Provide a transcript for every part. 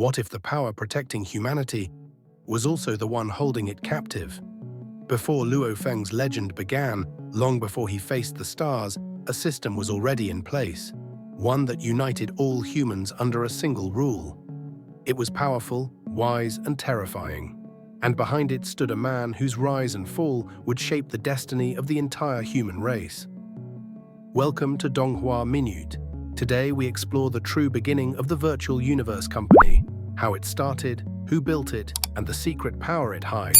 What if the power protecting humanity was also the one holding it captive? Before Luo Feng's legend began, long before he faced the stars, a system was already in place, one that united all humans under a single rule. It was powerful, wise, and terrifying, and behind it stood a man whose rise and fall would shape the destiny of the entire human race. Welcome to Donghua Minute. Today we explore the true beginning of the Virtual Universe Company, how it started, who built it, and the secret power it hides.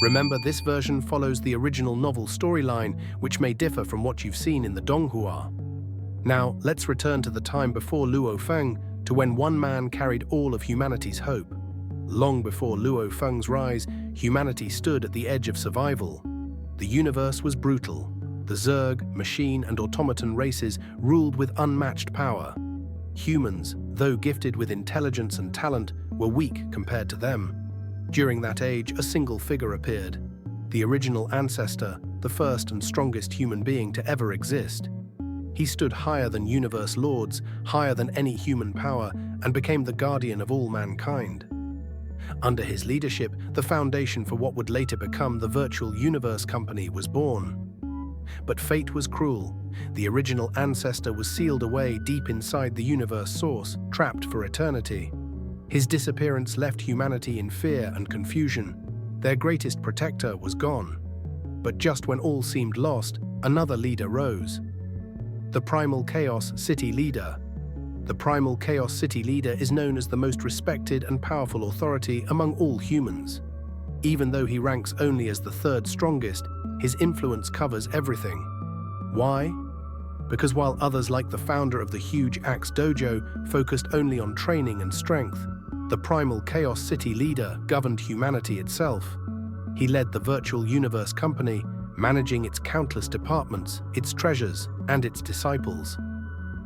Remember, this version follows the original novel storyline, which may differ from what you've seen in the Donghua. Now, let's return to the time before Luo Feng, to when one man carried all of humanity's hope. Long before Luo Feng's rise, humanity stood at the edge of survival. The universe was brutal. The Zerg, machine, and automaton races ruled with unmatched power. Humans, though gifted with intelligence and talent, were weak compared to them. During that age, a single figure appeared. The original Ancestor, the first and strongest human being to ever exist. He stood higher than universe lords, higher than any human power, and became the guardian of all mankind. Under his leadership, the foundation for what would later become the Virtual Universe Company was born. But fate was cruel. The original Ancestor was sealed away deep inside the universe source, trapped for eternity. His disappearance left humanity in fear and confusion. Their greatest protector was gone. But just when all seemed lost, another leader rose. The Primal Chaos City Leader. The Primal Chaos City Leader is known as the most respected and powerful authority among all humans. Even though he ranks only as the third strongest, his influence covers everything. Why? Because while others like the founder of the huge Axe Dojo focused only on training and strength, the Primal Chaos City Leader governed humanity itself. He led the Virtual Universe Company, managing its countless departments, its treasures, and its disciples.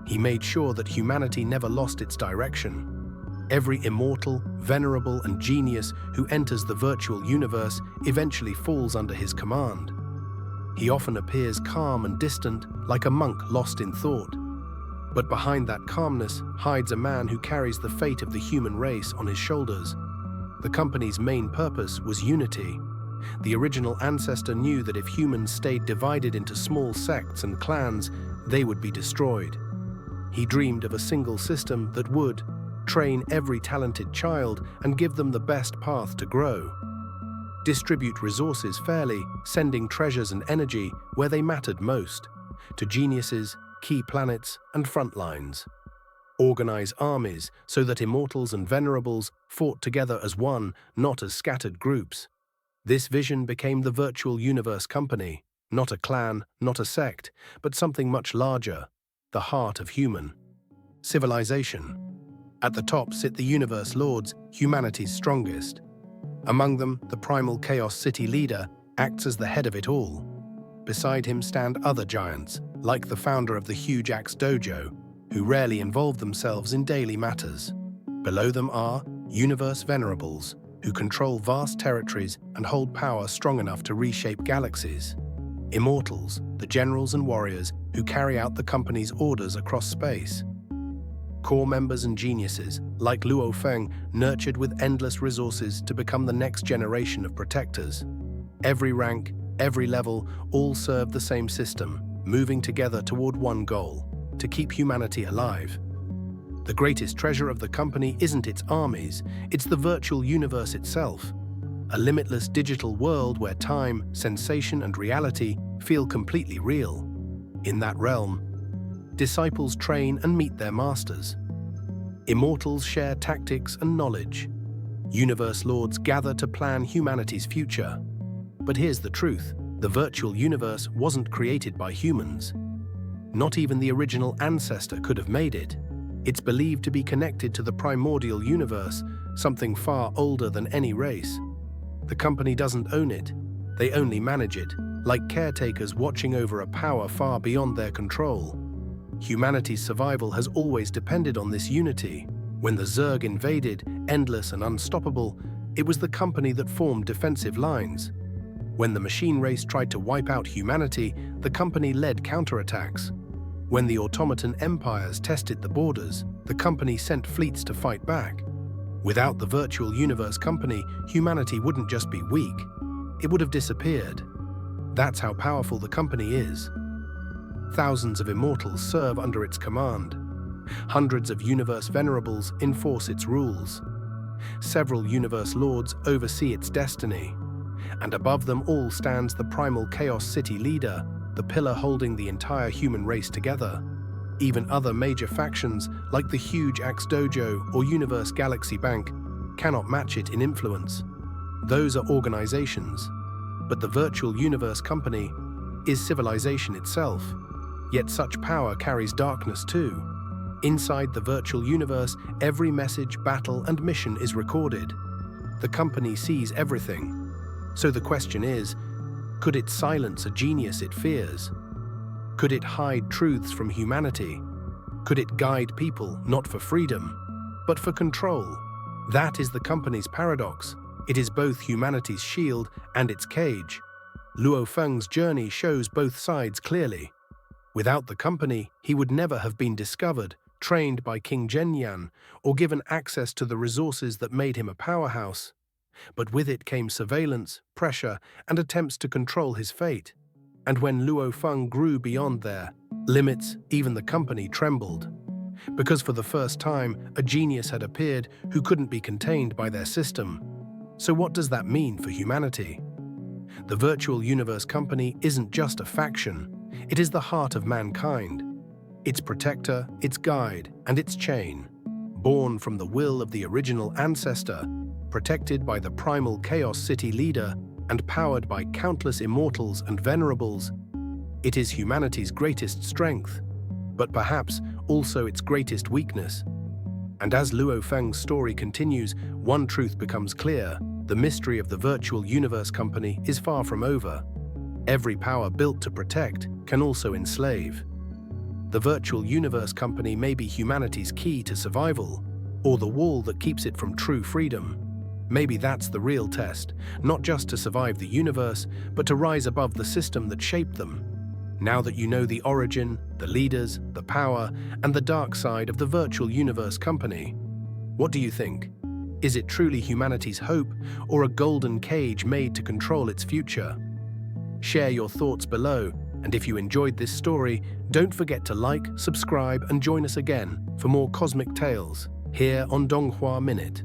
He made sure that humanity never lost its direction. Every immortal, venerable, and genius who enters the virtual universe eventually falls under his command. He often appears calm and distant, like a monk lost in thought. But behind that calmness hides a man who carries the fate of the human race on his shoulders. The company's main purpose was unity. The original Ancestor knew that if humans stayed divided into small sects and clans, they would be destroyed. He dreamed of a single system that would train every talented child and give them the best path to grow. Distribute resources fairly, sending treasures and energy where they mattered most, to geniuses, key planets, and front lines. Organize armies so that immortals and venerables fought together as one, not as scattered groups. This vision became the Virtual Universe Company, not a clan, not a sect, but something much larger, the heart of human civilization. At the top sit the universe lords, humanity's strongest. Among them, the Primal Chaos City Leader acts as the head of it all. Beside him stand other giants, like the founder of the huge Axe Dojo, who rarely involve themselves in daily matters. Below them are universe venerables, who control vast territories and hold power strong enough to reshape galaxies. Immortals, the generals and warriors who carry out the company's orders across space. Core members and geniuses, like Luo Feng, nurtured with endless resources to become the next generation of protectors. Every rank, every level, all serve the same system, moving together toward one goal: to keep humanity alive. The greatest treasure of the company isn't its armies, it's the virtual universe itself. A limitless digital world where time, sensation, and reality feel completely real. In that realm, disciples train and meet their masters. Immortals share tactics and knowledge. Universe lords gather to plan humanity's future. But here's the truth: the virtual universe wasn't created by humans. Not even the original Ancestor could have made it. It's believed to be connected to the primordial universe, something far older than any race. The company doesn't own it. They only manage it, like caretakers watching over a power far beyond their control. Humanity's survival has always depended on this unity. When the Zerg invaded, endless and unstoppable, it was the company that formed defensive lines. When the machine race tried to wipe out humanity, the company led counterattacks. When the automaton empires tested the borders, the company sent fleets to fight back. Without the Virtual Universe Company, humanity wouldn't just be weak, it would have disappeared. That's how powerful the company is. Thousands of immortals serve under its command. Hundreds of universe venerables enforce its rules. Several universe lords oversee its destiny. And above them all stands the Primal Chaos City Leader, the pillar holding the entire human race together. Even other major factions, like the huge Axe Dojo or Universe Galaxy Bank, cannot match it in influence. Those are organizations. But the Virtual Universe Company is civilization itself. Yet such power carries darkness too. Inside the virtual universe, every message, battle, and mission is recorded. The company sees everything. So the question is, could it silence a genius it fears? Could it hide truths from humanity? Could it guide people not for freedom, but for control? That is the company's paradox. It is both humanity's shield and its cage. Luo Feng's journey shows both sides clearly. Without the company, he would never have been discovered, trained by King Zhenyan, or given access to the resources that made him a powerhouse. But with it came surveillance, pressure, and attempts to control his fate. And when Luo Feng grew beyond their limits, even the company trembled. Because for the first time, a genius had appeared who couldn't be contained by their system. So what does that mean for humanity? The Virtual Universe Company isn't just a faction, it is the heart of mankind. Its protector, its guide, and its chain. Born from the will of the original Ancestor, protected by the Primal Chaos City Leader, and powered by countless immortals and venerables, it is humanity's greatest strength, but perhaps also its greatest weakness. And as Luo Feng's story continues, one truth becomes clear: the mystery of the Virtual Universe Company is far from over. Every power built to protect can also enslave. The Virtual Universe Company may be humanity's key to survival, or the wall that keeps it from true freedom. Maybe that's the real test, not just to survive the universe, but to rise above the system that shaped them. Now that you know the origin, the leaders, the power, and the dark side of the Virtual Universe Company, what do you think? Is it truly humanity's hope, or a golden cage made to control its future? Share your thoughts below, and if you enjoyed this story, don't forget to like, subscribe, and join us again for more cosmic tales here on Donghua Minute.